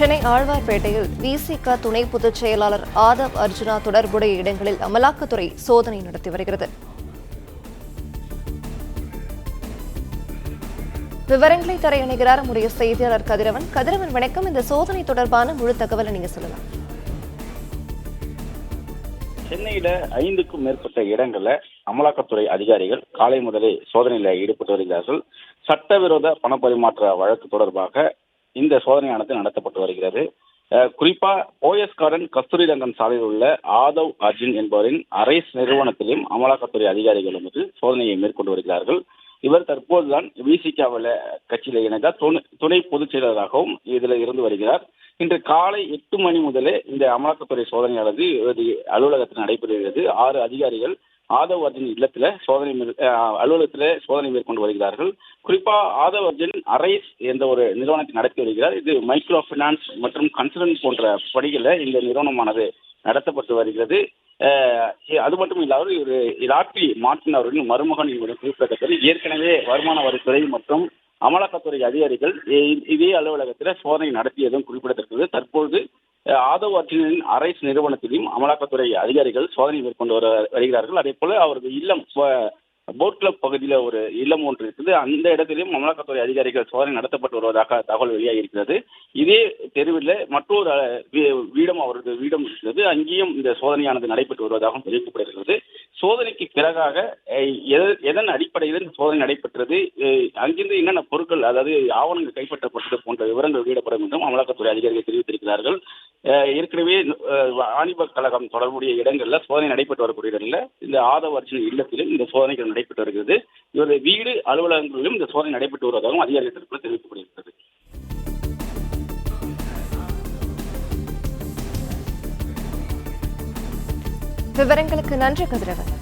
சென்னை ஆழ்வார்பேட்டையில் விசிக துணை பொதுச் செயலாளர் ஆதவ் அர்ஜுனா தொடர்புடைய இடங்களில் அமலாக்கத்துறை சோதனை நடத்தி வருகிறது. விவரங்களை தர இணைகிறார் நம்முடைய செய்தியாளர் கதிரவன். வணக்கம். இந்த சோதனை தொடர்பான முழு தகவலை நீங்க சொல்லலாம். சென்னையில 5க்கும் மேற்பட்ட இடங்கள்ல அமலாக்கத்துறை அதிகாரிகள் காலை முதலே சோதனையில ஈடுபட்டு வருகிறார்கள். சட்டவிரோத பணப்பரிமாற்ற வழக்கு தொடர்பாக இந்த சோதனையானது நடத்தப்பட்டு வருகிறது. குறிப்பா OS கார்டன் கஸ்தூரி ரங்கன் சாலையில் உள்ள ஆதவ் அர்ஜுன் என்பவரின் அரைஸ் நிறுவனத்திலும் அமலாக்கத்துறை அதிகாரிகள் வந்து சோதனையை மேற்கொண்டு வருகிறார்கள். இவர் தற்போதுதான் விசிகாவில் கட்சியில் இணைந்த துணை பொதுச் செயலராகவும் இதில் இருந்து வருகிறார். இன்று காலை 8 மணி முதலே இந்த அமலாக்கத்துறை சோதனையானது அலுவலகத்தில் நடைபெறுகிறது. 6 அதிகாரிகள் ஆதவ் அர்ஜுன் இல்லத்துல அலுவலகத்தில் சோதனை மேற்கொண்டு வருகிறார்கள். குறிப்பா ஆதவ் அர்ஜுன் அரைஸ் என்ற ஒரு நிறுவனத்தை நடத்தி வருகிறார். இது மைக்ரோ பினான்ஸ் மற்றும் கன்சல்டன்ட் போன்ற பணிகளில் இந்த நிறுவனமானது நடத்தப்பட்டு வருகிறது. அது மட்டும் இல்லாமல் ஒரு லாட்ரி மார்டின் அவர்களின் மருமகன் என்பது குறிப்பிடத்தக்கது. ஏற்கனவே வருமான வரித்துறை மற்றும் அமலாக்கத்துறை அதிகாரிகள் இதே அலுவலகத்தில் சோதனை நடத்தியதும் குறிப்பிடத்தக்கது. தற்போது ஆதவ் அர்ஜுனின் அரைஸ் நிறுவனத்திலும் அமலாக்கத்துறை அதிகாரிகள் சோதனை மேற்கொண்டு வருகிறார்கள். அதே போல அவரது இல்லம் போட் கிளப் பகுதியில் ஒரு இல்லம் ஒன்று இருக்குது. அந்த இடத்திலும் அமலாக்கத்துறை அதிகாரிகள் சோதனை நடத்தப்பட்டு வருவதாக தகவல் வெளியாகி இருக்கிறது. இதே தெருவில் மற்றொரு அவரது வீடும் இருக்கிறது. அங்கேயும் இந்த சோதனையானது நடைபெற்று வருவதாகவும் தெரிவிக்கப்படுகிறது. சோதனைக்கு பிறகாக எதன் அடிப்படையில் இந்த சோதனை நடைபெற்றது, அங்கிருந்து என்னென்ன பொருட்கள் அதாவது ஆவணங்கள் கைப்பற்றப்பட்டது போன்ற விவரங்கள் வெளியிடப்படும் என்றும் அமலாக்கத்துறை அதிகாரிகள் தெரிவித்திருக்கிறார்கள். ஏற்கனவே வாணிப கழகம் தொடர்புடைய இடங்களில் சோதனை நடைபெற்று வரக்கூடிய இடங்களில் இந்த ஆதவ் அர்ஜுன் இல்லத்திலும் இந்த சோதனைகள் நடைபெற்று வருகிறது. இவருடைய வீடு அலுவலகங்களிலும் இந்த சோதனை நடைபெற்று வருவதாகவும் அதிகாரிகள் தெரிவிக்கப்படுகிறது. விவரங்களுக்கு நன்றி கதிரவன்.